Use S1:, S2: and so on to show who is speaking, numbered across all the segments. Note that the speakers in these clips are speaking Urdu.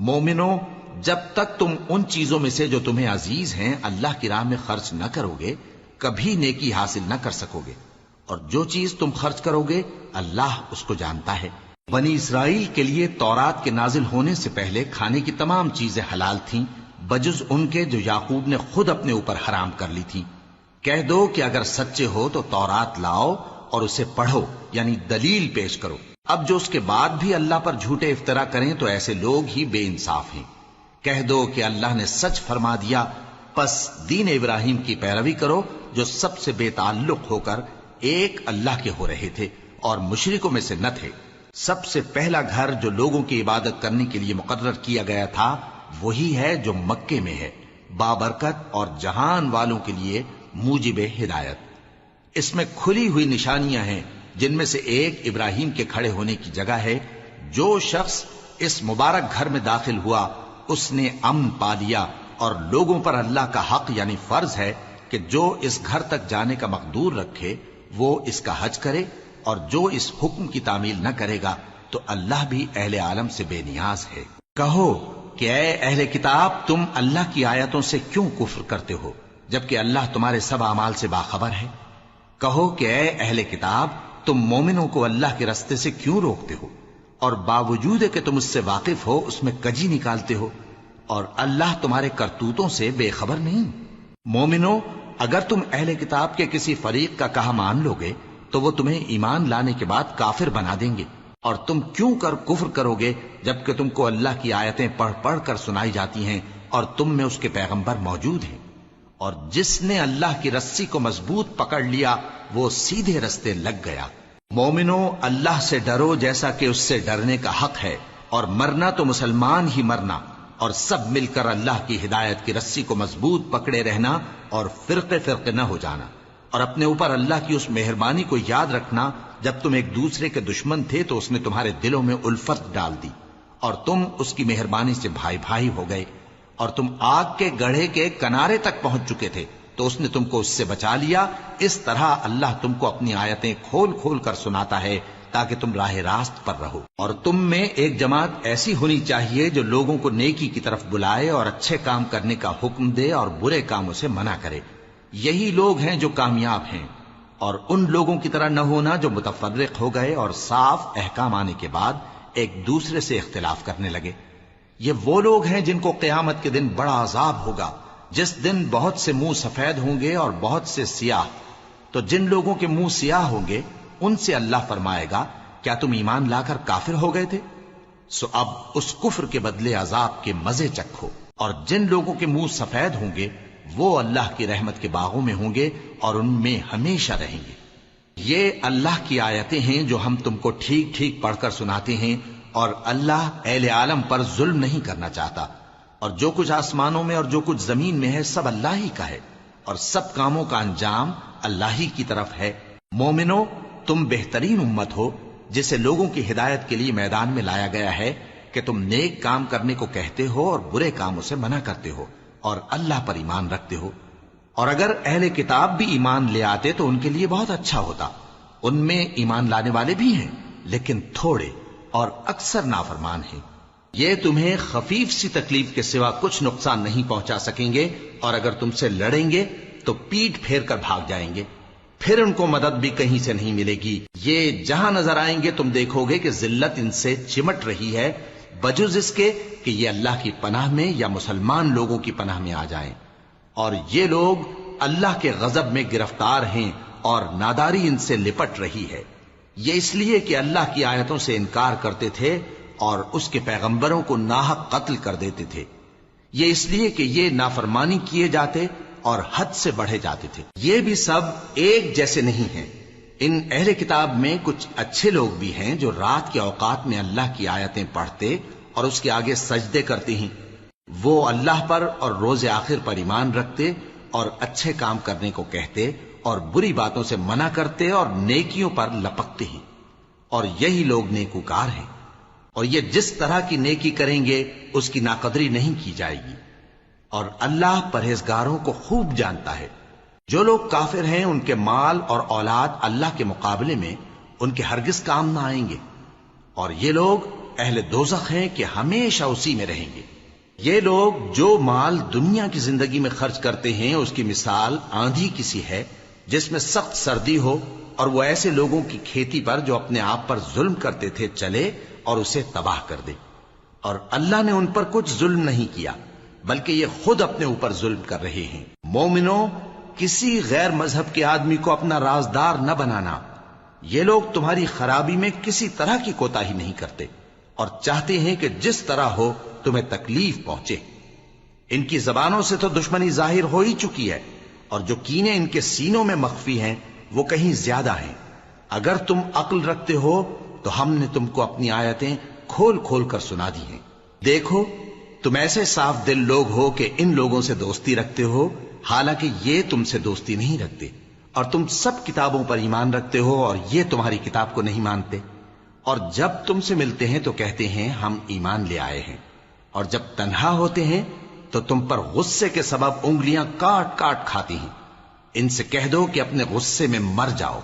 S1: مومنو، جب تک تم ان چیزوں میں سے جو تمہیں عزیز ہیں اللہ کی راہ میں خرچ نہ کرو گے کبھی نیکی حاصل نہ کر سکو گے، اور جو چیز تم خرچ کرو گے اللہ اس کو جانتا ہے۔ بنی اسرائیل کے لیے تورات کے نازل ہونے سے پہلے کھانے کی تمام چیزیں حلال تھیں بجز ان کے جو یعقوب نے خود اپنے اوپر حرام کر لی تھی۔ کہہ دو کہ اگر سچے ہو تو تورات لاؤ اور اسے پڑھو، یعنی دلیل پیش کرو۔ اب جو اس کے بعد بھی اللہ پر جھوٹے افطرا کریں تو ایسے لوگ ہی بے انصاف ہیں۔ کہہ دو کہ اللہ نے سچ فرما دیا، پس دین ابراہیم کی پیروی کرو جو سب سے بے تعلق ہو کر ایک اللہ کے ہو رہے تھے اور مشرکوں میں سے نہ تھے۔ سب سے پہلا گھر جو لوگوں کی عبادت کرنے کے لیے مقرر کیا گیا تھا وہی ہے جو مکے میں ہے، بابرکت اور جہان والوں کے لیے موجب ہدایت۔ اس میں کھلی ہوئی نشانیاں ہیں جن میں سے ایک ابراہیم کے کھڑے ہونے کی جگہ ہے۔ جو شخص اس مبارک گھر میں داخل ہوا اس نے امن پا لیا، اور لوگوں پر اللہ کا حق یعنی فرض ہے کہ جو اس گھر تک جانے کا مقدور رکھے وہ اس کا حج کرے، اور جو اس حکم کی تعمیل نہ کرے گا تو اللہ بھی اہل عالم سے بے نیاز ہے۔ کہو کہ اے اہل کتاب، تم اللہ کی آیتوں سے کیوں کفر کرتے ہو جبکہ اللہ تمہارے سب اعمال سے باخبر ہے؟ کہو کہ اے اہل کتاب، تم مومنوں کو اللہ کے رستے سے کیوں روکتے ہو، اور باوجود کہ تم اس سے واقف ہو اس میں کجی نکالتے ہو، اور اللہ تمہارے کرتوتوں سے بے خبر نہیں؟ مومنو، اگر تم اہل کتاب کے کسی فریق کا کہا مان لو گے تو وہ تمہیں ایمان لانے کے بعد کافر بنا دیں گے، اور تم کیوں کر کفر کرو گے جبکہ تم کو اللہ کی آیتیں پڑھ پڑھ کر سنائی جاتی ہیں اور تم میں اس کے پیغمبر موجود ہیں۔ اور جس نے اللہ کی رسی کو مضبوط پکڑ لیا وہ سیدھے رستے لگ گیا۔ مومنو، اللہ سے ڈرو جیسا کہ اس سے ڈرنے کا حق ہے، اور مرنا تو مسلمان ہی مرنا، اور سب مل کر اللہ کی ہدایت کی رسی کو مضبوط پکڑے رہنا اور فرقے فرقے نہ ہو جانا، اور اپنے اوپر اللہ کی اس مہربانی کو یاد رکھنا جب تم ایک دوسرے کے دشمن تھے تو اس نے تمہارے دلوں میں الفت ڈال دی اور تم اس کی مہربانی سے بھائی بھائی ہو گئے، اور تم آگ کے گڑھے کے کنارے تک پہنچ چکے تھے تو اس نے تم کو اس سے بچا لیا۔ اس طرح اللہ تم کو اپنی آیتیں کھول کھول کر سناتا ہے تاکہ تم راہ راست پر رہو۔ اور تم میں ایک جماعت ایسی ہونی چاہیے جو لوگوں کو نیکی کی طرف بلائے اور اچھے کام کرنے کا حکم دے اور برے کاموں سے منع کرے۔ یہی لوگ ہیں جو کامیاب ہیں، اور ان لوگوں کی طرح نہ ہونا جو متفرق ہو گئے اور صاف احکام آنے کے بعد ایک دوسرے سے اختلاف کرنے لگے۔ یہ وہ لوگ ہیں جن کو قیامت کے دن بڑا عذاب ہوگا، جس دن بہت سے منہ سفید ہوں گے اور بہت سے سیاہ۔ تو جن لوگوں کے منہ سیاہ ہوں گے ان سے اللہ فرمائے گا، کیا تم ایمان لا کر کافر ہو گئے تھے؟ سو اب اس کفر کے بدلے عذاب کے مزے چکھو۔ اور جن لوگوں کے منہ سفید ہوں گے وہ اللہ کی رحمت کے باغوں میں ہوں گے اور ان میں ہمیشہ رہیں گے۔ یہ اللہ کی آیتیں ہیں جو ہم تم کو ٹھیک ٹھیک پڑھ کر سناتے ہیں، اور اللہ اہل عالم پر ظلم نہیں کرنا چاہتا، اور جو کچھ آسمانوں میں اور جو کچھ زمین میں ہے سب اللہ ہی کا ہے، اور سب کاموں کا انجام اللہ ہی کی طرف ہے۔ مومنو، تم بہترین امت ہو جسے لوگوں کی ہدایت کے لیے میدان میں لایا گیا ہے کہ تم نیک کام کرنے کو کہتے ہو اور برے کاموں سے منع کرتے ہو اور اللہ پر ایمان رکھتے ہو۔ اور اگر اہل کتاب بھی ایمان لے آتے تو ان کے لیے بہت اچھا ہوتا، ان میں ایمان لانے والے بھی ہیں لیکن تھوڑے اور اکثر نافرمان ہیں۔ یہ تمہیں خفیف سی تکلیف کے سوا کچھ نقصان نہیں پہنچا سکیں گے، اور اگر تم سے لڑیں گے تو پیٹ پھیر کر بھاگ جائیں گے، پھر ان کو مدد بھی کہیں سے نہیں ملے گی۔ یہ جہاں نظر آئیں گے تم دیکھو گے کہ ذلت ان سے چمٹ رہی ہے، بجز اس کے کہ یہ اللہ کی پناہ میں یا مسلمان لوگوں کی پناہ میں آ جائیں۔ اور یہ لوگ اللہ کے غضب میں گرفتار ہیں اور ناداری ان سے لپٹ رہی ہے۔ یہ اس لیے کہ اللہ کی آیتوں سے انکار کرتے تھے اور اس کے پیغمبروں کو ناحق قتل کر دیتے تھے۔ یہ اس لیے کہ یہ نافرمانی کیے جاتے اور حد سے بڑھے جاتے تھے۔ یہ بھی سب ایک جیسے نہیں ہیں۔ ان اہل کتاب میں کچھ اچھے لوگ بھی ہیں جو رات کے اوقات میں اللہ کی آیتیں پڑھتے اور اس کے آگے سجدے کرتے ہیں۔ وہ اللہ پر اور روز آخر پر ایمان رکھتے اور اچھے کام کرنے کو کہتے اور بری باتوں سے منع کرتے اور نیکیوں پر لپکتے ہیں، اور یہی لوگ نیکوکار ہیں۔ اور یہ جس طرح کی نیکی کریں گے اس کی ناقدری نہیں کی جائے گی، اور اللہ پرہیزگاروں کو خوب جانتا ہے۔ جو لوگ کافر ہیں ان کے مال اور اولاد اللہ کے مقابلے میں ان کے ہرگز کام نہ آئیں گے، اور یہ لوگ اہل دوزخ ہیں کہ ہمیشہ اسی میں رہیں گے۔ یہ لوگ جو مال دنیا کی زندگی میں خرچ کرتے ہیں اس کی مثال آندھی کسی ہے جس میں سخت سردی ہو اور وہ ایسے لوگوں کی کھیتی پر جو اپنے آپ پر ظلم کرتے تھے چلے اور اسے تباہ کر دے۔ اور اللہ نے ان پر کچھ ظلم نہیں کیا بلکہ یہ خود اپنے اوپر ظلم کر رہے ہیں۔ مومنوں، کسی غیر مذہب کے آدمی کو اپنا رازدار نہ بنانا۔ یہ لوگ تمہاری خرابی میں کسی طرح کی کوتاہی نہیں کرتے اور چاہتے ہیں کہ جس طرح ہو تمہیں تکلیف پہنچے۔ ان کی زبانوں سے تو دشمنی ظاہر ہو ہی چکی ہے اور جو کینے ان کے سینوں میں مخفی ہیں وہ کہیں زیادہ ہیں۔ اگر تم عقل رکھتے ہو تو ہم نے تم کو اپنی آیتیں کھول کھول کر سنا دی ہیں۔ دیکھو، تم ایسے صاف دل لوگ ہو کہ ان لوگوں سے دوستی رکھتے ہو حالانکہ یہ تم سے دوستی نہیں رکھتے، اور تم سب کتابوں پر ایمان رکھتے ہو اور یہ تمہاری کتاب کو نہیں مانتے، اور جب تم سے ملتے ہیں تو کہتے ہیں ہم ایمان لے آئے ہیں، اور جب تنہا ہوتے ہیں تو تم پر غصے کے سبب انگلیاں کاٹ کاٹ کھاتی ہیں۔ ان سے کہہ دو کہ اپنے غصے میں مر جاؤ،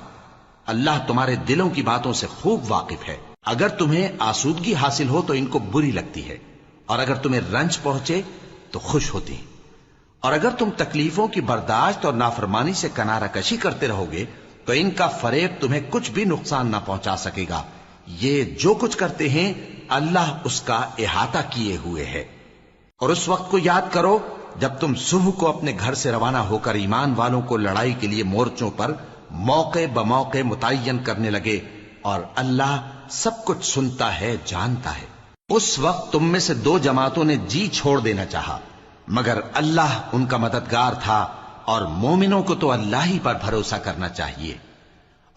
S1: اللہ تمہارے دلوں کی باتوں سے خوب واقف ہے۔ اگر تمہیں آسودگی حاصل ہو تو ان کو بری لگتی ہے، اور اگر تمہیں رنج پہنچے تو خوش ہوتی ہیں، اور اگر تم تکلیفوں کی برداشت اور نافرمانی سے کنارہ کشی کرتے رہو گے تو ان کا فریب تمہیں کچھ بھی نقصان نہ پہنچا سکے گا۔ یہ جو کچھ کرتے ہیں اللہ اس کا احاطہ کیے ہوئے ہے۔ اور اس وقت کو یاد کرو جب تم صبح کو اپنے گھر سے روانہ ہو کر ایمان والوں کو لڑائی کے لیے مورچوں پر موقع بموقع متعین کرنے لگے، اور اللہ سب کچھ سنتا ہے، جانتا ہے۔ اس وقت تم میں سے دو جماعتوں نے جی چھوڑ دینا چاہا، مگر اللہ ان کا مددگار تھا، اور مومنوں کو تو اللہ ہی پر بھروسہ کرنا چاہیے۔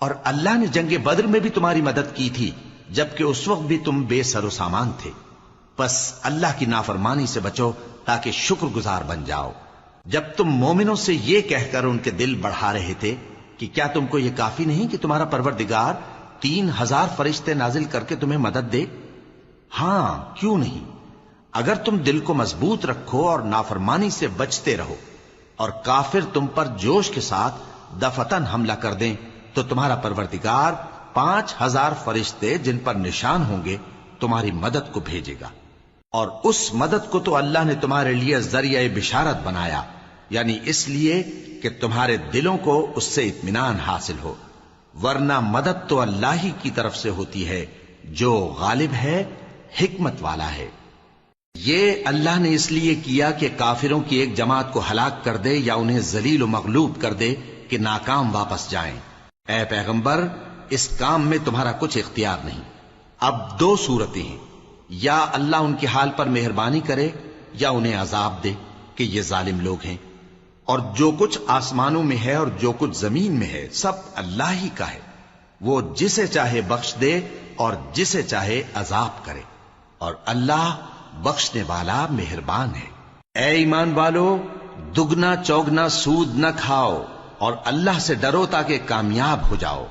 S1: اور اللہ نے جنگ بدر میں بھی تمہاری مدد کی تھی جبکہ اس وقت بھی تم بے سر و سامان تھے۔ بس اللہ کی نافرمانی سے بچو تاکہ شکر گزار بن جاؤ۔ جب تم مومنوں سے یہ کہہ کر ان کے دل بڑھا رہے تھے کہ کیا تم کو یہ کافی نہیں کہ تمہارا پروردگار 3000 فرشتے نازل کر کے تمہیں مدد دے؟ ہاں، کیوں نہیں؟ اگر تم دل کو مضبوط رکھو اور نافرمانی سے بچتے رہو اور کافر تم پر جوش کے ساتھ دفتن حملہ کر دیں تو تمہارا پروردگار 5000 فرشتے جن پر نشان ہوں گے تمہاری مدد کو بھیجے گا، اور اس مدد کو تو اللہ نے تمہارے لیے ذریعہ بشارت بنایا، یعنی اس لیے کہ تمہارے دلوں کو اس سے اطمینان حاصل ہو، ورنہ مدد تو اللہ ہی کی طرف سے ہوتی ہے جو غالب ہے، حکمت والا ہے۔ یہ اللہ نے اس لیے کیا کہ کافروں کی ایک جماعت کو ہلاک کر دے یا انہیں ذلیل و مغلوب کر دے کہ ناکام واپس جائیں۔ اے پیغمبر، اس کام میں تمہارا کچھ اختیار نہیں۔ اب دو صورتیں ہیں، یا اللہ ان کے حال پر مہربانی کرے یا انہیں عذاب دے کہ یہ ظالم لوگ ہیں، اور جو کچھ آسمانوں میں ہے اور جو کچھ زمین میں ہے سب اللہ ہی کا ہے، وہ جسے چاہے بخش دے اور جسے چاہے عذاب کرے، اور اللہ بخشنے والا مہربان ہے۔ اے ایمان والو، دگنا چوگنا سود نہ کھاؤ اور اللہ سے ڈرو تاکہ کامیاب ہو جاؤ،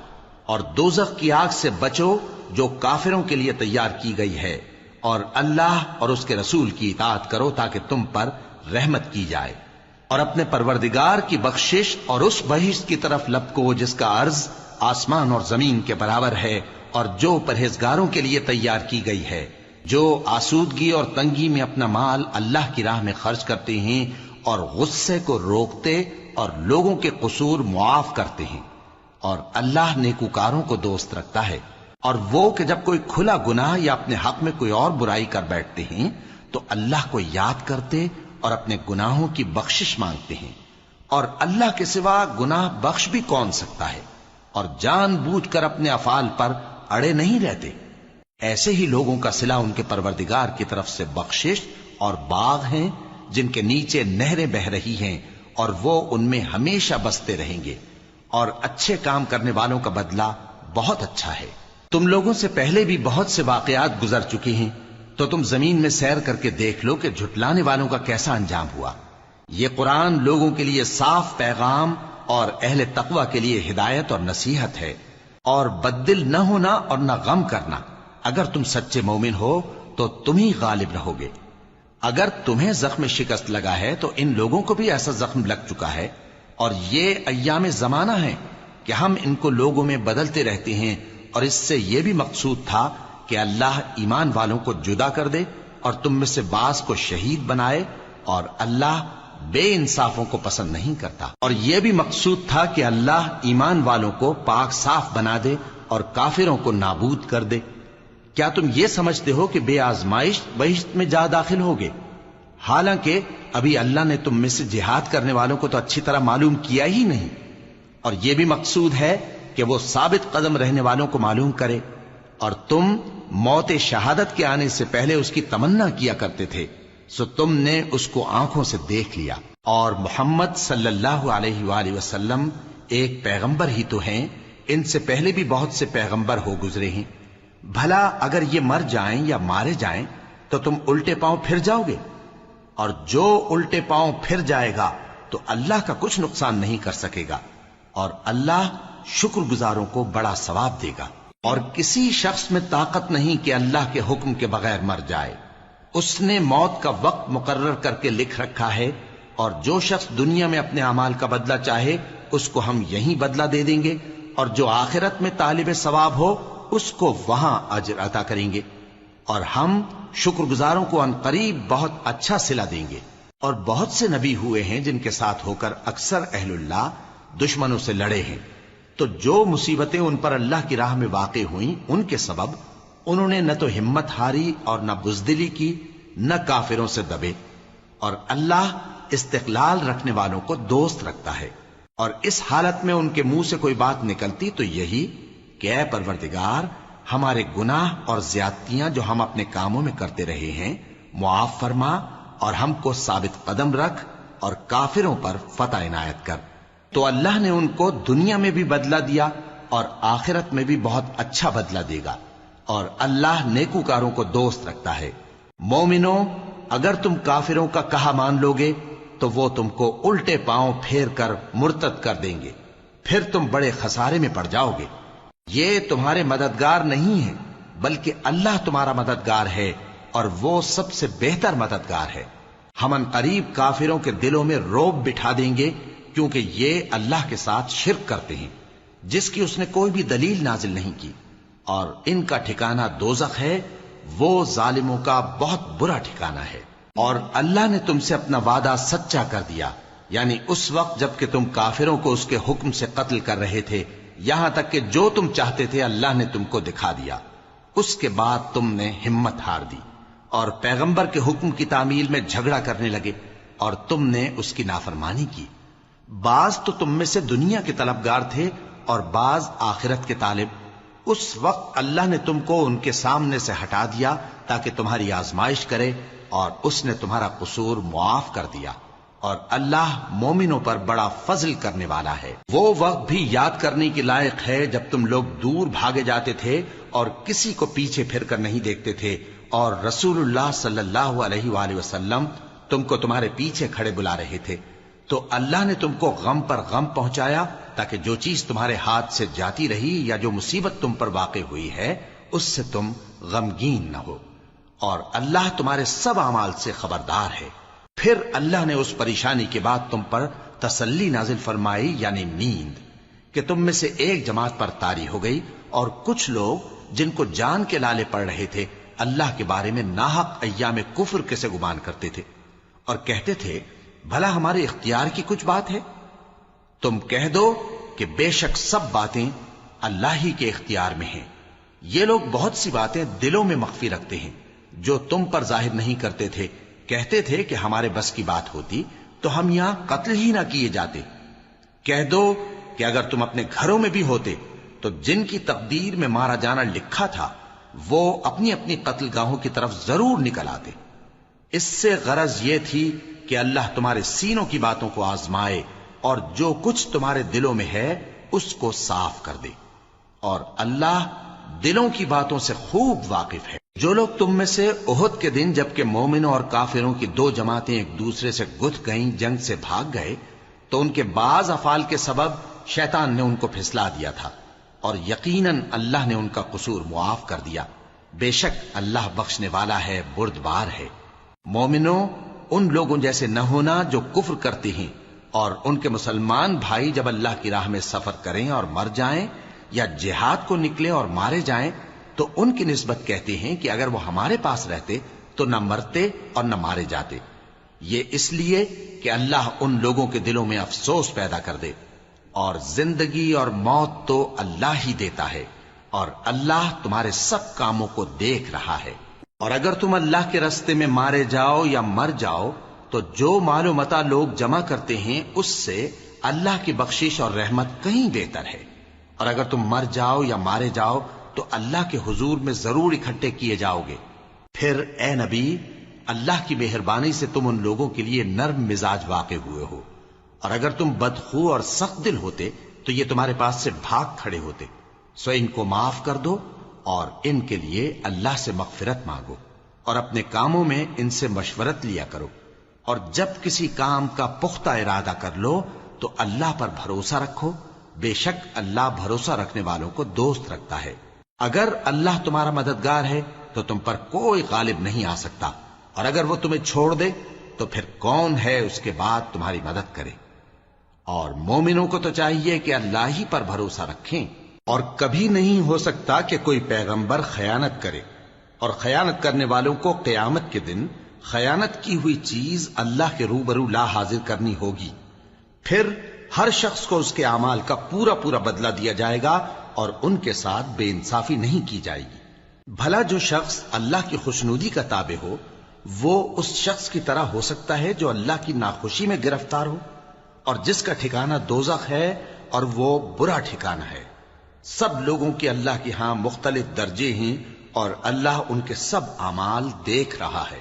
S1: اور دوزخ کی آگ سے بچو جو کافروں کے لیے تیار کی گئی ہے، اور اللہ اور اس کے رسول کی اطاعت کرو تاکہ تم پر رحمت کی جائے، اور اپنے پروردگار کی بخشش اور اس بہشت کی طرف لپکو جس کا عرض آسمان اور زمین کے برابر ہے، اور جو پرہیزگاروں کے لیے تیار کی گئی ہے، جو آسودگی اور تنگی میں اپنا مال اللہ کی راہ میں خرچ کرتے ہیں اور غصے کو روکتے اور لوگوں کے قصور معاف کرتے ہیں، اور اللہ نیکوکاروں کو دوست رکھتا ہے۔ اور وہ کہ جب کوئی کھلا گناہ یا اپنے حق میں کوئی اور برائی کر بیٹھتے ہیں تو اللہ کو یاد کرتے اور اپنے گناہوں کی بخشش مانگتے ہیں، اور اللہ کے سوا گناہ بخش بھی کون سکتا ہے، اور جان بوجھ کر اپنے افعال پر اڑے نہیں رہتے۔ ایسے ہی لوگوں کا صلہ ان کے پروردگار کی طرف سے بخشش اور باغ ہیں جن کے نیچے نہریں بہ رہی ہیں، اور وہ ان میں ہمیشہ بستے رہیں گے، اور اچھے کام کرنے والوں کا بدلہ بہت اچھا ہے۔ تم لوگوں سے پہلے بھی بہت سے واقعات گزر چکے ہیں، تو تم زمین میں سیر کر کے دیکھ لو کہ جھٹلانے والوں کا کیسا انجام ہوا۔ یہ قرآن لوگوں کے لیے صاف پیغام اور اہل تقوی کے لیے ہدایت اور نصیحت ہے، اور بددل نہ ہونا اور نہ غم کرنا۔ اگر تم سچے مومن ہو تو تم ہی غالب رہو گے۔ اگر تمہیں زخم شکست لگا ہے تو ان لوگوں کو بھی ایسا زخم لگ چکا ہے، اور یہ ایام زمانہ ہیں کہ ہم ان کو لوگوں میں بدلتے رہتے ہیں، اور اس سے یہ بھی مقصود تھا کہ اللہ ایمان والوں کو جدا کر دے اور تم میں سے بعض کو شہید بنائے، اور اللہ بے انصافوں کو پسند نہیں کرتا۔ اور یہ بھی مقصود تھا کہ اللہ ایمان والوں کو پاک صاف بنا دے اور کافروں کو نابود کر دے۔ کیا تم یہ سمجھتے ہو کہ بے آزمائش بہشت میں جا داخل ہوگے؟ حالانکہ ابھی اللہ نے تم میں سے جہاد کرنے والوں کو تو اچھی طرح معلوم کیا ہی نہیں۔ اور یہ بھی مقصود ہے کہ وہ ثابت قدم رہنے والوں کو معلوم کرے، اور تم موت شہادت کے آنے سے پہلے اس کی تمنا کیا کرتے تھے، سو تم نے اس کو آنکھوں سے دیکھ لیا۔ اور محمد صلی اللہ علیہ وآلہ وسلم ایک پیغمبر ہی تو ہیں، ان سے پہلے بھی بہت سے پیغمبر ہو گزرے ہیں۔ بھلا اگر یہ مر جائیں یا مارے جائیں تو تم الٹے پاؤں پھر جاؤ گے؟ اور جو الٹے پاؤں پھر جائے گا تو اللہ کا کچھ نقصان نہیں کر سکے گا، اور اللہ شکر گزاروں کو بڑا ثواب دے گا۔ اور کسی شخص میں طاقت نہیں کہ اللہ کے حکم کے بغیر مر جائے، اس نے موت کا وقت مقرر کر کے لکھ رکھا ہے، اور جو شخص دنیا میں اپنے اعمال کا بدلہ چاہے اس کو ہم یہیں بدلہ دے دیں گے، اور جو آخرت میں طالب ثواب ہو اس کو وہاں اجر عطا کریں گے، اور ہم شکر گزاروں کو ان قریب بہت اچھا صلہ دیں گے۔ اور بہت سے نبی ہوئے ہیں جن کے ساتھ ہو کر اکثر اہل اللہ دشمنوں سے لڑے ہیں، تو جو مصیبتیں ان پر اللہ کی راہ میں واقع ہوئیں ان کے سبب انہوں نے نہ تو ہمت ہاری اور نہ بزدلی کی، نہ کافروں سے دبے۔ اور اللہ استقلال رکھنے والوں کو دوست رکھتا ہے، اور اس حالت میں ان کے منہ سے کوئی بات نکلتی تو یہی کہ اے پروردگار، ہمارے گناہ اور زیادتیاں جو ہم اپنے کاموں میں کرتے رہے ہیں معاف فرما، اور ہم کو ثابت قدم رکھ، اور کافروں پر فتح عنایت کر۔ تو اللہ نے ان کو دنیا میں بھی بدلہ دیا اور آخرت میں بھی بہت اچھا بدلہ دے گا، اور اللہ نیکوکاروں کو دوست رکھتا ہے۔ مومنو، اگر تم کافروں کا کہا مان لوگے تو وہ تم کو الٹے پاؤں پھیر کر مرتد کر دیں گے، پھر تم بڑے خسارے میں پڑ جاؤ گے۔ یہ تمہارے مددگار نہیں ہیں بلکہ اللہ تمہارا مددگار ہے، اور وہ سب سے بہتر مددگار ہے۔ ہم ان قریب کافروں کے دلوں میں رعب بٹھا دیں گے، کیونکہ یہ اللہ کے ساتھ شرک کرتے ہیں جس کی اس نے کوئی بھی دلیل نازل نہیں کی، اور ان کا ٹھکانہ دوزخ ہے، وہ ظالموں کا بہت برا ٹھکانہ ہے۔ اور اللہ نے تم سے اپنا وعدہ سچا کر دیا، یعنی اس وقت جب کہ تم کافروں کو اس کے حکم سے قتل کر رہے تھے، یہاں تک کہ جو تم چاہتے تھے اللہ نے تم کو دکھا دیا۔ اس کے بعد تم نے ہمت ہار دی اور پیغمبر کے حکم کی تعمیل میں جھگڑا کرنے لگے، اور تم نے اس کی نافرمانی کی۔ بعض تو تم میں سے دنیا کے طلبگار تھے اور بعض آخرت کے طالب۔ اس وقت اللہ نے تم کو ان کے سامنے سے ہٹا دیا تاکہ تمہاری آزمائش کرے، اور اس نے تمہارا قصور معاف کر دیا، اور اللہ مومنوں پر بڑا فضل کرنے والا ہے۔ وہ وقت بھی یاد کرنے کے لائق ہے جب تم لوگ دور بھاگے جاتے تھے اور کسی کو پیچھے پھر کر نہیں دیکھتے تھے، اور رسول اللہ صلی اللہ علیہ وآلہ وسلم تم کو تمہارے پیچھے کھڑے بلا رہے تھے، تو اللہ نے تم کو غم پر غم پہنچایا تاکہ جو چیز تمہارے ہاتھ سے جاتی رہی یا جو مصیبت تم پر واقع ہوئی ہے اس سے تم غمگین نہ ہو، اور اللہ تمہارے سب اعمال سے خبردار ہے۔ پھر اللہ نے اس پریشانی کے بعد تم پر تسلی نازل فرمائی، یعنی نیند، کہ تم میں سے ایک جماعت پر طاری ہو گئی، اور کچھ لوگ جن کو جان کے لالے پڑ رہے تھے اللہ کے بارے میں ناحق ایام کفر کے سے گمان کرتے تھے، اور کہتے تھے بھلا ہمارے اختیار کی کچھ بات ہے؟ تم کہہ دو کہ بے شک سب باتیں اللہ ہی کے اختیار میں ہیں۔ یہ لوگ بہت سی باتیں دلوں میں مخفی رکھتے ہیں جو تم پر ظاہر نہیں کرتے تھے۔ کہتے تھے کہ ہمارے بس کی بات ہوتی تو ہم یہاں قتل ہی نہ کیے جاتے۔ کہہ دو کہ اگر تم اپنے گھروں میں بھی ہوتے تو جن کی تقدیر میں مارا جانا لکھا تھا وہ اپنی اپنی قتل گاہوں کی طرف ضرور نکل آتے۔ اس سے غرض یہ تھی کہ اللہ تمہارے سینوں کی باتوں کو آزمائے اور جو کچھ تمہارے دلوں میں ہے اس کو صاف کر دے، اور اللہ دلوں کی باتوں سے خوب واقف ہے۔ جو لوگ تم میں سے احد کے دن جبکہ مومنوں اور کافروں کی دو جماعتیں ایک دوسرے سے گتھ گئیں جنگ سے بھاگ گئے تو ان کے بعض افعال کے سبب شیطان نے ان کو پھسلا دیا تھا، اور یقیناً اللہ نے ان کا قصور معاف کر دیا۔ بے شک اللہ بخشنے والا ہے، بردبار ہے۔ مومنوں، ان لوگوں جیسے نہ ہونا جو کفر کرتے ہیں، اور ان کے مسلمان بھائی جب اللہ کی راہ میں سفر کریں اور مر جائیں یا جہاد کو نکلے اور مارے جائیں تو ان کی نسبت کہتے ہیں کہ اگر وہ ہمارے پاس رہتے تو نہ مرتے اور نہ مارے جاتے، یہ اس لیے کہ اللہ ان لوگوں کے دلوں میں افسوس پیدا کر دے، اور زندگی اور موت تو اللہ ہی دیتا ہے، اور اللہ تمہارے سب کاموں کو دیکھ رہا ہے۔ اور اگر تم اللہ کے راستے میں مارے جاؤ یا مر جاؤ تو جو مال و متاع لوگ جمع کرتے ہیں اس سے اللہ کی بخشش اور رحمت کہیں بہتر ہے، اور اگر تم مر جاؤ یا مارے جاؤ تو اللہ کے حضور میں ضرور اکٹھے کیے جاؤ گے۔ پھر اے نبی، اللہ کی مہربانی سے تم ان لوگوں کے لیے نرم مزاج واقع ہوئے ہو، اور اگر تم بدخو اور سخت دل ہوتے تو یہ تمہارے پاس سے بھاگ کھڑے ہوتے، سو ان کو معاف کر دو اور ان کے لیے اللہ سے مغفرت مانگو، اور اپنے کاموں میں ان سے مشورت لیا کرو، اور جب کسی کام کا پختہ ارادہ کر لو تو اللہ پر بھروسہ رکھو، بے شک اللہ بھروسہ رکھنے والوں کو دوست رکھتا ہے۔ اگر اللہ تمہارا مددگار ہے تو تم پر کوئی غالب نہیں آ سکتا، اور اگر وہ تمہیں چھوڑ دے تو پھر کون ہے اس کے بعد تمہاری مدد کرے۔ اور مومنوں کو تو چاہیے کہ اللہ ہی پر بھروسہ رکھیں، اور کبھی نہیں ہو سکتا کہ کوئی پیغمبر خیانت کرے، اور خیانت کرنے والوں کو قیامت کے دن خیانت کی ہوئی چیز اللہ کے روبرو لا حاضر کرنی ہوگی، پھر ہر شخص کو اس کے اعمال کا پورا پورا بدلہ دیا جائے گا، اور ان کے ساتھ بے انصافی نہیں کی جائے گی۔ بھلا جو شخص اللہ کی خوشنودی کا تابع ہو وہ اس شخص کی طرح ہو سکتا ہے جو اللہ کی ناخوشی میں گرفتار ہو، اور جس کا ٹھکانہ دوزخ ہے اور وہ برا ٹھکانہ ہے۔ سب لوگوں کے اللہ کے ہاں مختلف درجے ہیں، اور اللہ ان کے سب اعمال دیکھ رہا ہے۔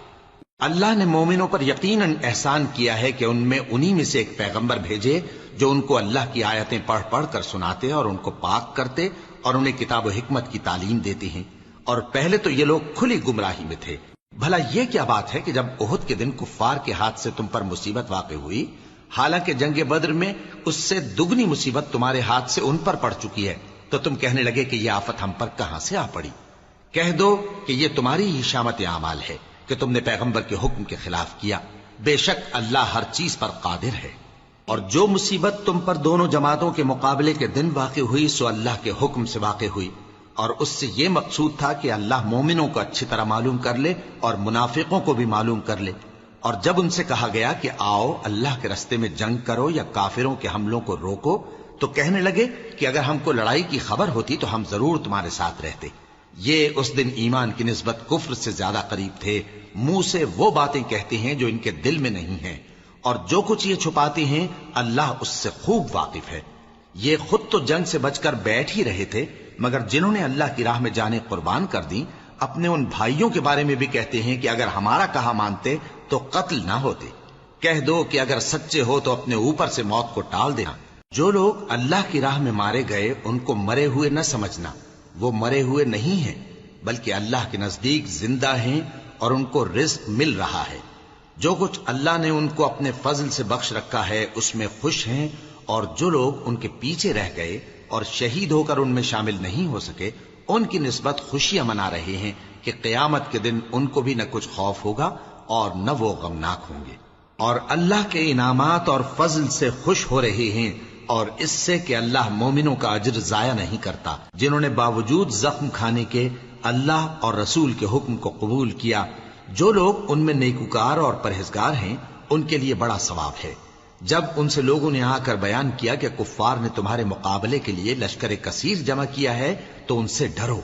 S1: اللہ نے مومنوں پر یقیناً احسان کیا ہے کہ ان میں انہی میں سے ایک پیغمبر بھیجے جو ان کو اللہ کی آیتیں پڑھ پڑھ کر سناتے اور ان کو پاک کرتے اور انہیں کتاب و حکمت کی تعلیم دیتے ہیں، اور پہلے تو یہ لوگ کھلی گمراہی میں تھے۔ بھلا یہ کیا بات ہے کہ جب احد کے دن کفار کے ہاتھ سے تم پر مصیبت واقع ہوئی، حالانکہ جنگ بدر میں اس سے دگنی مصیبت تمہارے ہاتھ سے ان پر پڑ چکی ہے، تو تم کہنے لگے کہ یہ آفت ہم پر کہاں سے آ پڑی؟ کہہ دو کہ یہ تمہاری ہی شامت اعمال ہے کہ تم نے پیغمبر کے حکم کے خلاف کیا، بے شک اللہ ہر چیز پر قادر ہے۔ اور جو مصیبت تم پر دونوں جماعتوں کے مقابلے کے دن واقع ہوئی سو اللہ کے حکم سے واقع ہوئی، اور اس سے یہ مقصود تھا کہ اللہ مومنوں کو اچھی طرح معلوم کر لے اور منافقوں کو بھی معلوم کر لے۔ اور جب ان سے کہا گیا کہ آؤ اللہ کے راستے میں جنگ کرو یا کافروں کے حملوں کو روکو، تو کہنے لگے کہ اگر ہم کو لڑائی کی خبر ہوتی تو ہم ضرور تمہارے ساتھ رہتے۔ یہ اس دن ایمان کی نسبت کفر سے زیادہ قریب تھے، منہ سے وہ باتیں کہتے ہیں جو ان کے دل میں نہیں ہیں، اور جو کچھ یہ چھپاتے ہیں اللہ اس سے خوب واقف ہے۔ یہ خود تو جنگ سے بچ کر بیٹھ ہی رہے تھے، مگر جنہوں نے اللہ کی راہ میں جانیں قربان کر دیں اپنے ان بھائیوں کے بارے میں بھی کہتے ہیں کہ اگر ہمارا کہا مانتے تو قتل نہ ہوتے۔ کہہ دو کہ اگر سچے ہو تو اپنے اوپر سے موت کو ٹال دینا۔ جو لوگ اللہ کی راہ میں مارے گئے ان کو مرے ہوئے نہ سمجھنا، وہ مرے ہوئے نہیں ہیں بلکہ اللہ کے نزدیک زندہ ہیں اور ان کو رزق مل رہا ہے۔ جو کچھ اللہ نے ان کو اپنے فضل سے بخش رکھا ہے اس میں خوش ہیں، اور جو لوگ ان کے پیچھے رہ گئے اور شہید ہو کر ان میں شامل نہیں ہو سکے ان کی نسبت خوشیاں منا رہے ہیں کہ قیامت کے دن ان کو بھی نہ کچھ خوف ہوگا اور نہ وہ غمناک ہوں گے، اور اللہ کے انعامات اور فضل سے خوش ہو رہے ہیں، اور اس سے کہ اللہ مومنوں کا اجر ضائع نہیں کرتا جنہوں نے باوجود زخم کھانے کے اللہ اور رسول کے حکم کو قبول کیا۔ جو لوگ ان میں نیکوکار اور پرہیزگار ہیں ان کے لیے بڑا ثواب ہے۔ جب ان سے لوگوں نے آ کر بیان کیا کہ کفار نے تمہارے مقابلے کے لیے لشکر کثیر جمع کیا ہے تو ان سے ڈرو،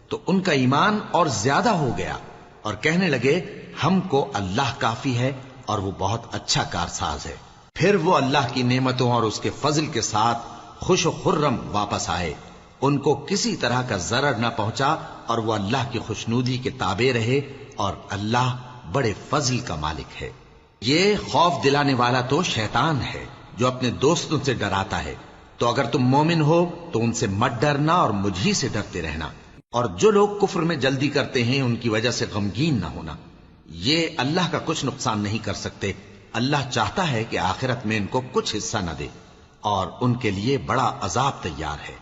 S1: تو ان کا ایمان اور زیادہ ہو گیا، اور کہنے لگے ہم کو اللہ کافی ہے اور وہ بہت اچھا کارساز ہے۔ پھر وہ اللہ کی نعمتوں اور اس کے فضل کے ساتھ خوش و خرم واپس آئے، ان کو کسی طرح کا ضرر نہ پہنچا، اور وہ اللہ کی خوشنودی کے تابع رہے، اور اللہ بڑے فضل کا مالک ہے۔ یہ خوف دلانے والا تو شیطان ہے جو اپنے دوستوں سے ڈراتا ہے، تو اگر تم مومن ہو تو ان سے مت ڈرنا اور مجھ ہی سے ڈرتے رہنا، اور جو لوگ کفر میں جلدی کرتے ہیں ان کی وجہ سے غمگین نہ ہونا، یہ اللہ کا کچھ نقصان نہیں کر سکتے۔ اللہ چاہتا ہے کہ آخرت میں ان کو کچھ حصہ نہ دے، اور ان کے لیے بڑا عذاب تیار ہے۔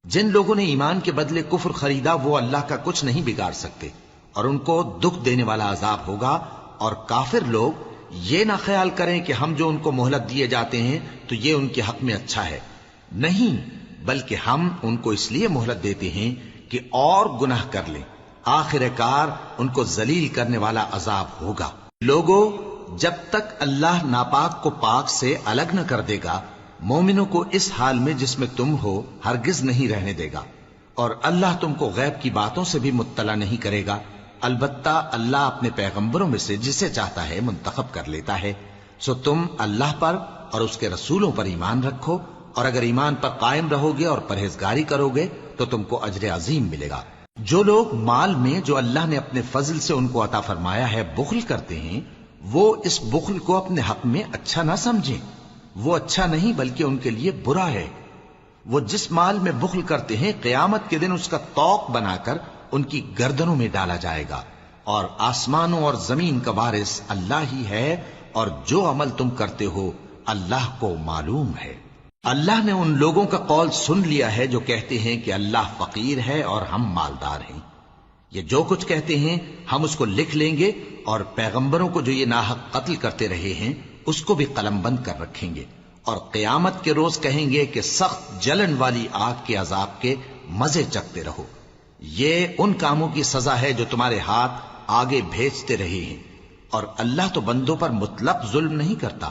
S1: جن لوگوں نے ایمان کے بدلے کفر خریدا وہ اللہ کا کچھ نہیں بگاڑ سکتے، اور ان کو دکھ دینے والا عذاب ہوگا۔ اور کافر لوگ یہ نہ خیال کریں کہ ہم جو ان کو مہلت دیے جاتے ہیں تو یہ ان کے حق میں اچھا ہے، نہیں، بلکہ ہم ان کو اس لیے مہلت دیتے ہیں کہ اور گناہ کر لیں، آخر کار ان کو ذلیل کرنے والا عذاب ہوگا۔ لوگوں، جب تک اللہ ناپاک کو پاک سے الگ نہ کر دے گا، مومنوں کو اس حال میں جس میں تم ہو ہرگز نہیں رہنے دے گا، اور اللہ تم کو غیب کی باتوں سے بھی مطلع نہیں کرے گا۔ البتہ اللہ اپنے پیغمبروں میں سے جسے چاہتا ہے منتخب کر لیتا ہے۔ سو تم اللہ پر اور اس کے رسولوں پر ایمان رکھو، اور اگر ایمان پر قائم رہو گے اور پرہیزگاری کرو گے تو تم کو اجر عظیم ملے گا۔ جو لوگ مال میں جو اللہ نے اپنے فضل سے ان کو عطا فرمایا ہے بخل کرتے ہیں، وہ اس بخل کو اپنے حق میں اچھا نہ سمجھیں، وہ اچھا نہیں بلکہ ان کے لیے برا ہے۔ وہ جس مال میں بخل کرتے ہیں قیامت کے دن اس کا طوق بنا کر ان کی گردنوں میں ڈالا جائے گا، اور آسمانوں اور زمین کا وارث اللہ ہی ہے، اور جو عمل تم کرتے ہو اللہ کو معلوم ہے۔ اللہ نے ان لوگوں کا قول سن لیا ہے جو کہتے ہیں کہ اللہ فقیر ہے اور ہم مالدار ہیں۔ یہ جو کچھ کہتے ہیں ہم اس کو لکھ لیں گے، اور پیغمبروں کو جو یہ ناحق قتل کرتے رہے ہیں اس کو بھی قلم بند کر رکھیں گے، اور قیامت کے روز کہیں گے کہ سخت جلن والی آگ کے عذاب کے مزے چکھتے رہو۔ یہ ان کاموں کی سزا ہے جو تمہارے ہاتھ آگے بھیجتے رہے ہیں، اور اللہ تو بندوں پر مطلق ظلم نہیں کرتا۔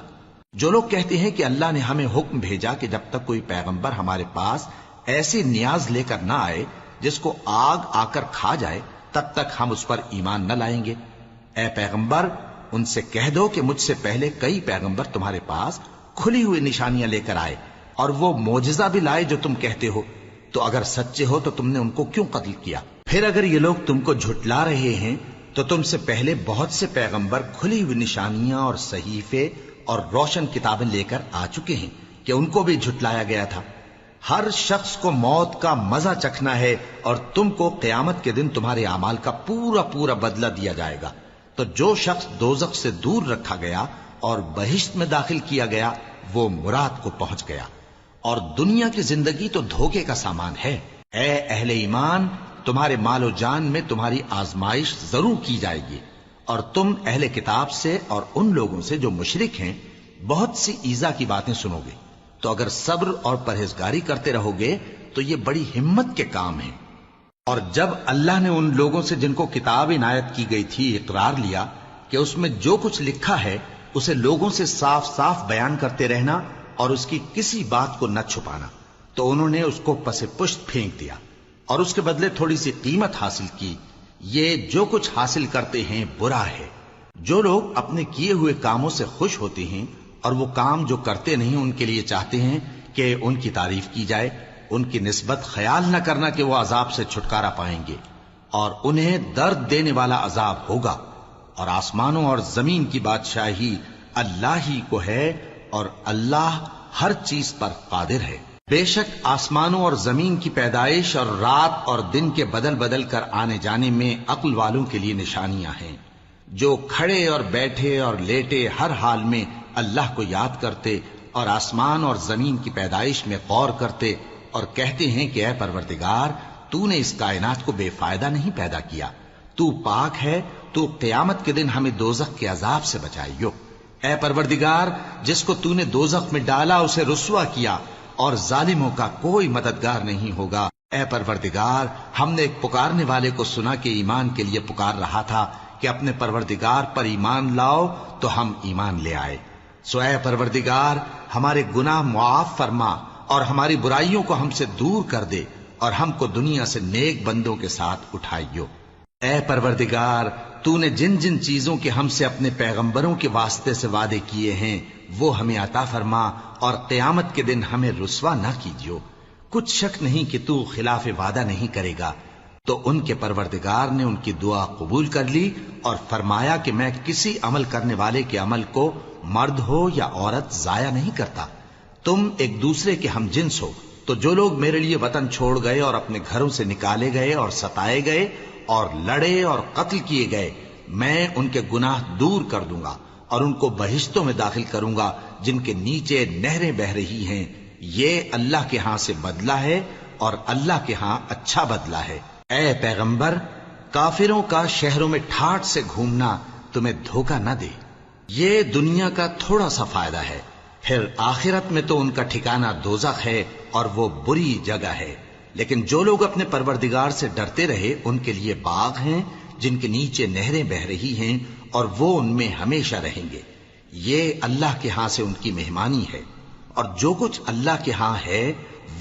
S1: جو لوگ کہتے ہیں کہ اللہ نے ہمیں حکم بھیجا کہ جب تک کوئی پیغمبر ہمارے پاس ایسی نیاز لے کر نہ آئے جس کو آگ آ کر کھا جائے تب تک ہم اس پر ایمان نہ لائیں گے، اے پیغمبر ان سے کہہ دو کہ مجھ سے پہلے کئی پیغمبر تمہارے پاس کھلی ہوئی نشانیاں لے کر آئے، اور وہ معجزہ بھی لائے جو تم کہتے ہو، تو اگر سچے ہو تو تم نے ان کو کیوں قتل کیا؟ پھر اگر یہ لوگ تم کو جھٹلا رہے ہیں تو تم سے پہلے بہت سے پیغمبر کھلی ہوئی نشانیاں اور صحیفے اور روشن کتابیں لے کر آ چکے ہیں کہ ان کو بھی جھٹلایا گیا تھا۔ ہر شخص کو موت کا مزہ چکھنا ہے، اور تم کو قیامت کے دن تمہارے اعمال کا پورا پورا بدلہ دیا جائے گا۔ تو جو شخص دوزخ سے دور رکھا گیا اور بہشت میں داخل کیا گیا وہ مراد کو پہنچ گیا، اور دنیا کی زندگی تو دھوکے کا سامان ہے۔ اے اہل ایمان، تمہارے مال و جان میں تمہاری آزمائش ضرور کی جائے گی، اور تم اہل کتاب سے اور ان لوگوں سے جو مشرک ہیں بہت سی ایذا کی باتیں سنو گے، تو اگر صبر اور پرہیزگاری کرتے رہو گے تو یہ بڑی ہمت کے کام ہیں۔ اور جب اللہ نے ان لوگوں سے جن کو کتاب عنایت کی گئی تھی اقرار لیا کہ اس میں جو کچھ لکھا ہے اسے لوگوں سے صاف صاف بیان کرتے رہنا اور اس کی کسی بات کو نہ چھپانا، تو انہوں نے اس کو پس پشت پھینک دیا اور اس کے بدلے تھوڑی سی قیمت حاصل کی۔ یہ جو کچھ حاصل کرتے ہیں برا ہے۔ جو لوگ اپنے کیے ہوئے کاموں سے خوش ہوتے ہیں اور وہ کام جو کرتے نہیں ان کے لیے چاہتے ہیں کہ ان کی تعریف کی جائے، ان کی نسبت خیال نہ کرنا کہ وہ عذاب سے چھٹکارا پائیں گے، اور انہیں درد دینے والا عذاب ہوگا۔ اور آسمانوں اور زمین کی بادشاہی اللہ ہی کو ہے، اور اللہ ہر چیز پر قادر ہے۔ بے شک آسمانوں اور زمین کی پیدائش اور رات اور دن کے بدل بدل کر آنے جانے میں عقل والوں کے لیے نشانیاں ہیں، جو کھڑے اور بیٹھے اور لیٹے ہر حال میں اللہ کو یاد کرتے اور آسمان اور زمین کی پیدائش میں غور کرتے اور کہتے ہیں کہ اے پروردگار، تو نے اس کائنات کو بے فائدہ نہیں پیدا کیا، تو پاک ہے، تو قیامت کے دن ہمیں دوزخ کے عذاب سے بچائیو۔ اے پروردگار، جس کو تو نے دوزخ میں ڈالا اسے رسوا کیا، اور ظالموں کا کوئی مددگار نہیں ہوگا۔ اے پروردگار، ہم نے ایک پکارنے والے کو سنا کہ ایمان کے لیے پکار رہا تھا کہ اپنے پروردگار پر ایمان لاؤ، تو ہم ایمان لے آئے۔ سو اے پروردگار، ہمارے گناہ معاف فرما اور ہماری برائیوں کو ہم سے دور کر دے، اور ہم کو دنیا سے نیک بندوں کے ساتھ اٹھائیو۔ اے پروردگار، تو نے جن جن چیزوں کے ہم سے اپنے پیغمبروں کے واسطے سے وعدے کیے ہیں وہ ہمیں عطا فرما، اور قیامت کے دن ہمیں رسوا نہ کیجیو۔ کچھ شک نہیں کہ تو خلاف وعدہ نہیں کرے گا۔ تو ان کے پروردگار نے ان کی دعا قبول کر لی اور فرمایا کہ میں کسی عمل کرنے والے کے عمل کو مرد ہو یا عورت ضائع نہیں کرتا۔ تم ایک دوسرے کے ہم جنس ہو، تو جو لوگ میرے لیے وطن چھوڑ گئے اور اپنے گھروں سے نکالے گئے اور ستائے گئے اور لڑے اور قتل کیے گئے، میں ان کے گناہ دور کر دوں گا اور ان کو بہشتوں میں داخل کروں گا جن کے نیچے نہریں بہ رہی ہیں۔ یہ اللہ کے ہاں سے بدلہ ہے، اور اللہ کے ہاں اچھا بدلہ ہے۔ اے پیغمبر، کافروں کا شہروں میں ٹھاٹھ سے گھومنا تمہیں دھوکہ نہ دے۔ یہ دنیا کا تھوڑا سا فائدہ ہے، پھر آخرت میں تو ان کا ٹھکانہ دوزخ ہے، اور وہ بری جگہ ہے۔ لیکن جو لوگ اپنے پروردگار سے ڈرتے رہے ان کے لیے باغ ہیں جن کے نیچے نہریں بہ رہی ہیں اور وہ ان میں ہمیشہ رہیں گے. یہ اللہ کے ہاں سے ان کی مہمانی ہے، اور جو کچھ اللہ کے ہاں ہے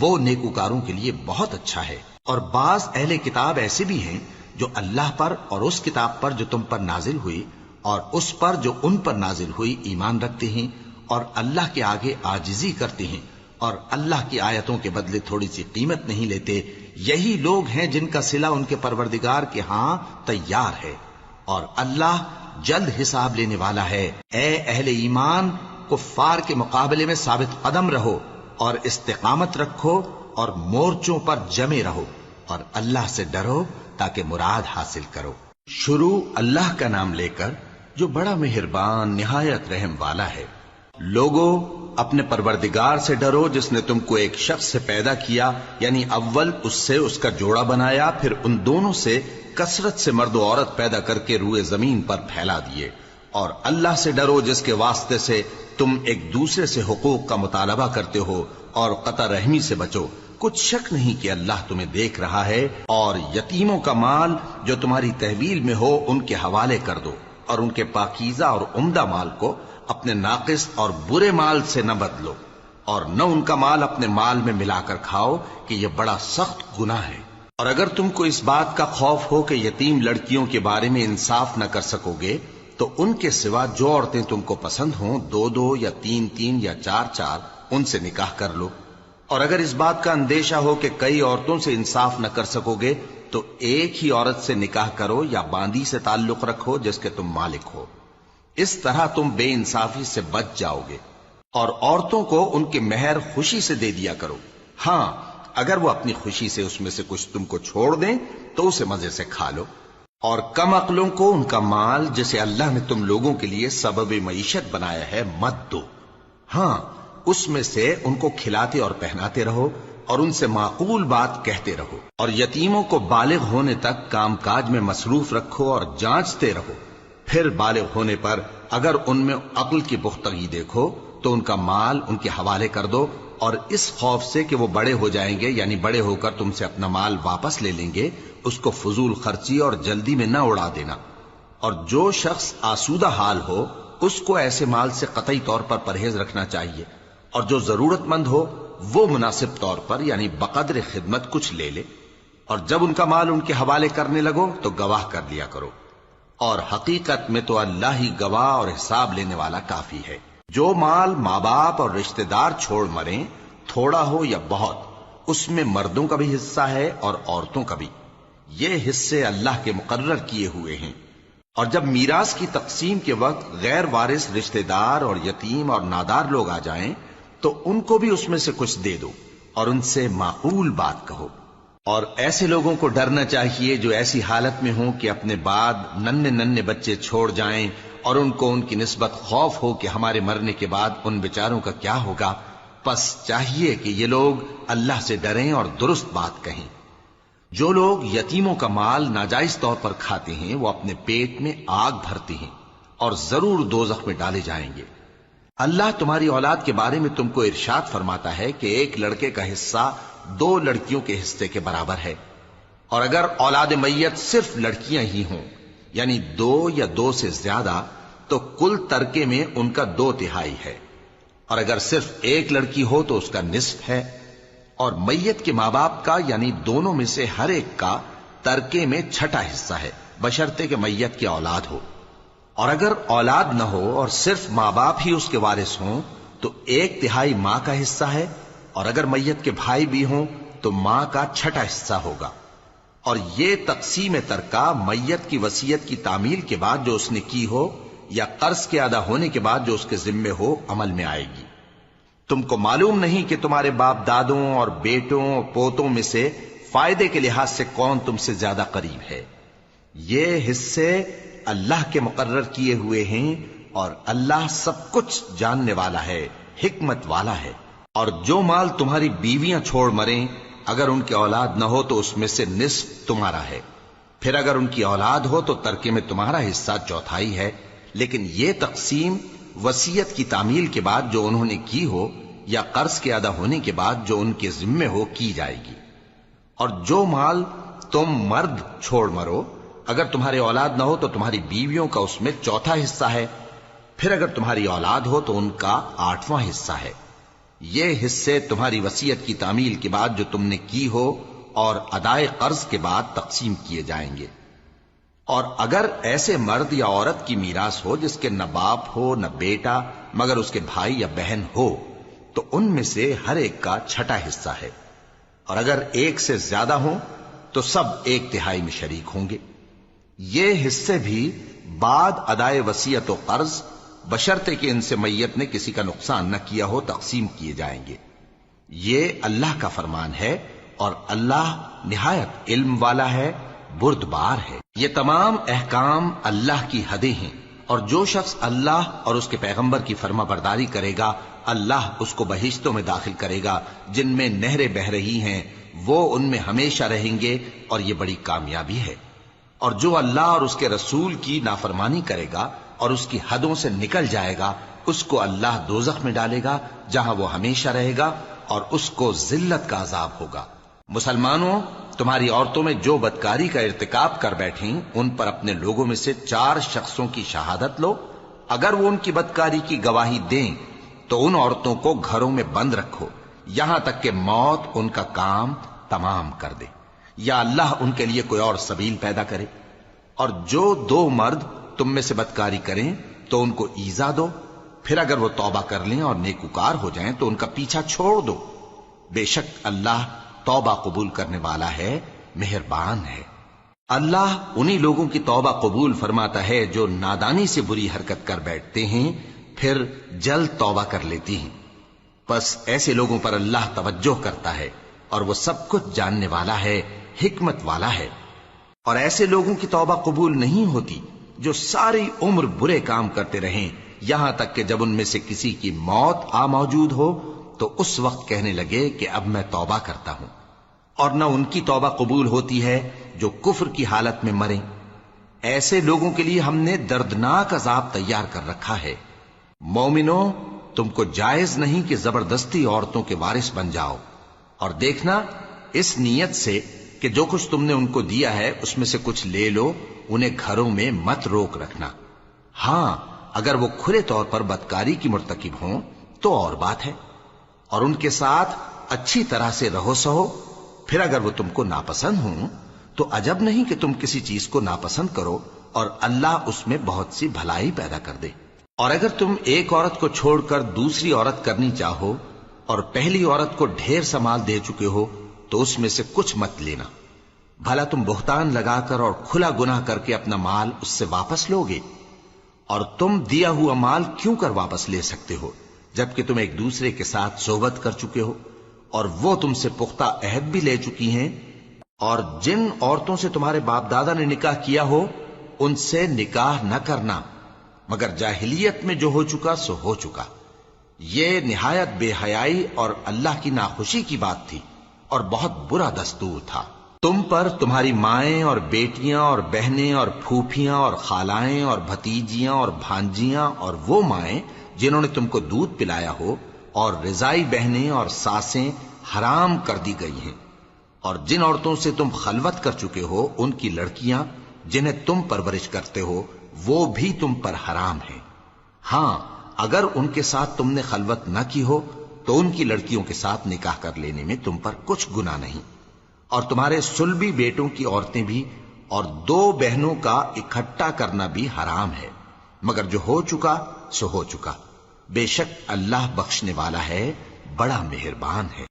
S1: وہ نیکوکاروں کے لیے بہت اچھا ہے. اور بعض اہل کتاب ایسے بھی ہیں جو اللہ پر اور اس کتاب پر جو تم پر نازل ہوئی اور اس پر جو ان پر نازل ہوئی ایمان رکھتے ہیں اور اللہ کے آگے عاجزی کرتے ہیں اور اللہ کی آیتوں کے بدلے تھوڑی سی قیمت نہیں لیتے. یہی لوگ ہیں جن کا صلہ ان کے پروردگار کے ہاں تیار ہے، اور اللہ جلد حساب لینے والا ہے. اے اہل ایمان، کفار کے مقابلے میں ثابت قدم رہو اور استقامت رکھو اور مورچوں پر جمے رہو اور اللہ سے ڈرو تاکہ مراد حاصل کرو. شروع اللہ کا نام لے کر جو بڑا مہربان نہایت رحم والا ہے. لوگو اپنے پروردگار سے ڈرو جس نے تم کو ایک شخص سے پیدا کیا، یعنی اول اس سے اس کا جوڑا بنایا، پھر ان دونوں سے کثرت سے مرد و عورت پیدا کر کے روئے زمین پر پھیلا دیے. اور اللہ سے ڈرو جس کے واسطے سے تم ایک دوسرے سے حقوق کا مطالبہ کرتے ہو، اور قطع رحمی سے بچو. کچھ شک نہیں کہ اللہ تمہیں دیکھ رہا ہے. اور یتیموں کا مال جو تمہاری تحویل میں ہو ان کے حوالے کر دو، اور ان کے پاکیزہ اور عمدہ مال کو اپنے ناقص اور برے مال سے نہ بدلو، اور نہ ان کا مال اپنے مال میں ملا کر کھاؤ کہ یہ بڑا سخت گناہ ہے. اور اگر تم کو اس بات کا خوف ہو کہ یتیم لڑکیوں کے بارے میں انصاف نہ کر سکو گے تو ان کے سوا جو عورتیں تم کو پسند ہوں 2 یا 3 یا 4 ان سے نکاح کر لو. اور اگر اس بات کا اندیشہ ہو کہ کئی عورتوں سے انصاف نہ کر سکو گے تو ایک ہی عورت سے نکاح کرو یا باندی سے تعلق رکھو جس کے تم مالک ہو. اس طرح تم بے انصافی سے بچ جاؤ گے. اور عورتوں کو ان کے مہر خوشی سے دے دیا کرو. ہاں اگر وہ اپنی خوشی سے اس میں سے کچھ تم کو چھوڑ دیں تو اسے مزے سے کھا لو. اور کم عقلوں کو ان کا مال جسے اللہ نے تم لوگوں کے لیے سبب معیشت بنایا ہے مت دو. ہاں اس میں سے ان کو کھلاتے اور پہناتے رہو اور ان سے معقول بات کہتے رہو. اور یتیموں کو بالغ ہونے تک کام کاج میں مصروف رکھو اور جانچتے رہو. پھر بالغ ہونے پر اگر ان میں عقل کی پختگی دیکھو تو ان کا مال ان کے حوالے کر دو، اور اس خوف سے کہ وہ بڑے ہو جائیں گے یعنی بڑے ہو کر تم سے اپنا مال واپس لے لیں گے اس کو فضول خرچی اور جلدی میں نہ اڑا دینا. اور جو شخص آسودہ حال ہو اس کو ایسے مال سے قطعی طور پر پرہیز رکھنا چاہیے، اور جو ضرورت مند ہو وہ مناسب طور پر یعنی بقدر خدمت کچھ لے لے. اور جب ان کا مال ان کے حوالے کرنے لگو تو گواہ کر لیا کرو، اور حقیقت میں تو اللہ ہی گواہ اور حساب لینے والا کافی ہے. جو مال ماں باپ اور رشتہ دار چھوڑ مریں، تھوڑا ہو یا بہت، اس میں مردوں کا بھی حصہ ہے اور عورتوں کا بھی. یہ حصے اللہ کے مقرر کیے ہوئے ہیں. اور جب میراث کی تقسیم کے وقت غیر وارث رشتہ دار اور یتیم اور نادار لوگ آ جائیں تو ان کو بھی اس میں سے کچھ دے دو اور ان سے معقول بات کہو. اور ایسے لوگوں کو ڈرنا چاہیے جو ایسی حالت میں ہوں کہ اپنے بعد ننھے بچے چھوڑ جائیں اور ان کو ان کی نسبت خوف ہو کہ ہمارے مرنے کے بعد ان بیچاروں کا کیا ہوگا. پس چاہیے کہ یہ لوگ اللہ سے ڈریں اور درست بات کہیں. جو لوگ یتیموں کا مال ناجائز طور پر کھاتے ہیں وہ اپنے پیٹ میں آگ بھرتے ہیں اور ضرور دوزخ میں ڈالے جائیں گے. اللہ تمہاری اولاد کے بارے میں تم کو ارشاد فرماتا ہے کہ ایک لڑکے کا حصہ 2 لڑکیوں کے حصے کے برابر ہے. اور اگر اولاد میت صرف لڑکیاں ہی ہوں یعنی 2 یا 2 سے زیادہ تو کل ترکے میں ان کا 2/3 ہے. اور اگر صرف ایک لڑکی ہو تو اس کا نصف ہے. اور میت کے ماں باپ کا یعنی دونوں میں سے ہر ایک کا ترکے میں 6واں حصہ ہے بشرطے کہ میت کی اولاد ہو. اور اگر اولاد نہ ہو اور صرف ماں باپ ہی اس کے وارث ہوں تو 1/3 ماں کا حصہ ہے. اور اگر میت کے بھائی بھی ہوں تو ماں کا 6واں حصہ ہوگا. اور یہ تقسیم ترکہ میت کی وصیت کی تعمیل کے بعد جو اس نے کی ہو یا قرض کے ادا ہونے کے بعد جو اس کے ذمے ہو عمل میں آئے گی. تم کو معلوم نہیں کہ تمہارے باپ دادوں اور بیٹوں اور پوتوں میں سے فائدے کے لحاظ سے کون تم سے زیادہ قریب ہے. یہ حصے اللہ کے مقرر کیے ہوئے ہیں اور اللہ سب کچھ جاننے والا ہے، حکمت والا ہے. اور جو مال تمہاری بیویاں چھوڑ مریں اگر ان کی اولاد نہ ہو تو اس میں سے نصف تمہارا ہے. پھر اگر ان کی اولاد ہو تو ترکے میں تمہارا حصہ 1/4 ہے. لیکن یہ تقسیم وصیت کی تعمیل کے بعد جو انہوں نے کی ہو یا قرض کے ادا ہونے کے بعد جو ان کے ذمے ہو کی جائے گی. اور جو مال تم مرد چھوڑ مرو، اگر تمہاری اولاد نہ ہو تو تمہاری بیویوں کا اس میں چوتھا حصہ ہے، پھر اگر تمہاری اولاد ہو تو ان کا 8واں حصہ ہے۔ یہ حصے تمہاری وصیت کی تعمیل کے بعد جو تم نے کی ہو اور ادائے قرض کے بعد تقسیم کیے جائیں گے۔ اور اگر ایسے مرد یا عورت کی میراث ہو جس کے نہ باپ ہو نہ بیٹا مگر اس کے بھائی یا بہن ہو، تو ان میں سے ہر ایک کا 6واں حصہ ہے، اور اگر ایک سے زیادہ ہوں تو سب 1/3 میں شریک ہوں گے۔ یہ حصے بھی بعد ادائے وصیت و قرض بشرطے کہ ان سے میت نے کسی کا نقصان نہ کیا ہو تقسیم کیے جائیں گے۔ یہ اللہ کا فرمان ہے اور اللہ نہایت علم والا ہے، بردبار ہے۔ یہ تمام احکام اللہ کی حدیں ہیں، اور جو شخص اللہ اور اس کے پیغمبر کی فرما برداری کرے گا اللہ اس کو بہشتوں میں داخل کرے گا جن میں نہریں بہ رہی ہیں، وہ ان میں ہمیشہ رہیں گے، اور یہ بڑی کامیابی ہے۔ اور جو اللہ اور اس کے رسول کی نافرمانی کرے گا اور اس کی حدوں سے نکل جائے گا، اس کو اللہ دوزخ میں ڈالے گا جہاں وہ ہمیشہ رہے گا، اور اس کو ذلت کا عذاب ہوگا۔ مسلمانوں، تمہاری عورتوں میں جو بدکاری کا ارتکاب کر بیٹھیں ان پر اپنے لوگوں میں سے 4 شخصوں کی شہادت لو۔ اگر وہ ان کی بدکاری کی گواہی دیں تو ان عورتوں کو گھروں میں بند رکھو یہاں تک کہ موت ان کا کام تمام کر دے، یا اللہ ان کے لیے کوئی اور سبیل پیدا کرے۔ اور جو 2 مرد تم میں سے بدکاری کریں تو ان کو ایذا دو، پھر اگر وہ توبہ کر لیں اور نیکوکار ہو جائیں تو ان کا پیچھا چھوڑ دو۔ بے شک اللہ توبہ قبول کرنے والا ہے، مہربان ہے۔ اللہ انہی لوگوں کی توبہ قبول فرماتا ہے جو نادانی سے بری حرکت کر بیٹھتے ہیں پھر جلد توبہ کر لیتی ہیں۔ بس ایسے لوگوں پر اللہ توجہ کرتا ہے اور وہ سب کچھ جاننے والا ہے، حکمت والا ہے۔ اور ایسے لوگوں کی توبہ قبول نہیں ہوتی جو ساری عمر برے کام کرتے رہیں یہاں تک کہ جب ان میں سے کسی کی موت آ موجود ہو تو اس وقت کہنے لگے کہ اب میں توبہ کرتا ہوں۔ اور نہ ان کی توبہ قبول ہوتی ہے جو کفر کی حالت میں مریں۔ ایسے لوگوں کے لیے ہم نے دردناک عذاب تیار کر رکھا ہے۔ مومنوں، تم کو جائز نہیں کہ زبردستی عورتوں کے وارث بن جاؤ، اور دیکھنا اس نیت سے کہ جو کچھ تم نے ان کو دیا ہے اس میں سے کچھ لے لو، انہیں گھروں میں مت روک رکھنا۔ ہاں، اگر وہ کھلے طور پر بدکاری کی مرتکب ہوں تو اور بات ہے، اور ان کے ساتھ اچھی طرح سے رہو سہو۔ پھر اگر وہ تم کو ناپسند ہوں تو عجب نہیں کہ تم کسی چیز کو ناپسند کرو، اور اللہ اس میں بہت سی بھلائی پیدا کر دے۔ اور اگر تم ایک عورت کو چھوڑ کر دوسری عورت کرنی چاہو اور پہلی عورت کو ڈھیر سا مال دے چکے ہو تو اس میں سے کچھ مت لینا، بھلا تم بہتان لگا کر اور کھلا گناہ کر کے اپنا مال اس سے واپس لوگے؟ اور تم دیا ہوا مال کیوں کر واپس لے سکتے ہو جبکہ تم ایک دوسرے کے ساتھ صحبت کر چکے ہو اور وہ تم سے پختہ عہد بھی لے چکی ہیں؟ اور جن عورتوں سے تمہارے باپ دادا نے نکاح کیا ہو ان سے نکاح نہ کرنا مگر جاہلیت میں جو ہو چکا سو ہو چکا۔ یہ نہایت بے حیائی اور اللہ کی ناخوشی کی بات تھی اور بہت برا دستور تھا۔ تم پر تمہاری مائیں اور بیٹیاں اور بہنیں اور پھوپھیاں اور خالائیں اور بھتیجیاں اور بھانجیاں اور وہ مائیں جنہوں نے تم کو دودھ پلایا ہو اور رضائی بہنیں اور ساسیں حرام کر دی گئی ہیں، اور جن عورتوں سے تم خلوت کر چکے ہو ان کی لڑکیاں جنہیں تم پرورش کرتے ہو وہ بھی تم پر حرام ہیں۔ ہاں، اگر ان کے ساتھ تم نے خلوت نہ کی ہو تو ان کی لڑکیوں کے ساتھ نکاح کر لینے میں تم پر کچھ گناہ نہیں۔ اور تمہارے صلبی بیٹوں کی عورتیں بھی اور 2 بہنوں کا اکٹھا کرنا بھی حرام ہے، مگر جو ہو چکا سو ہو چکا۔ بے شک اللہ بخشنے والا ہے، بڑا مہربان ہے۔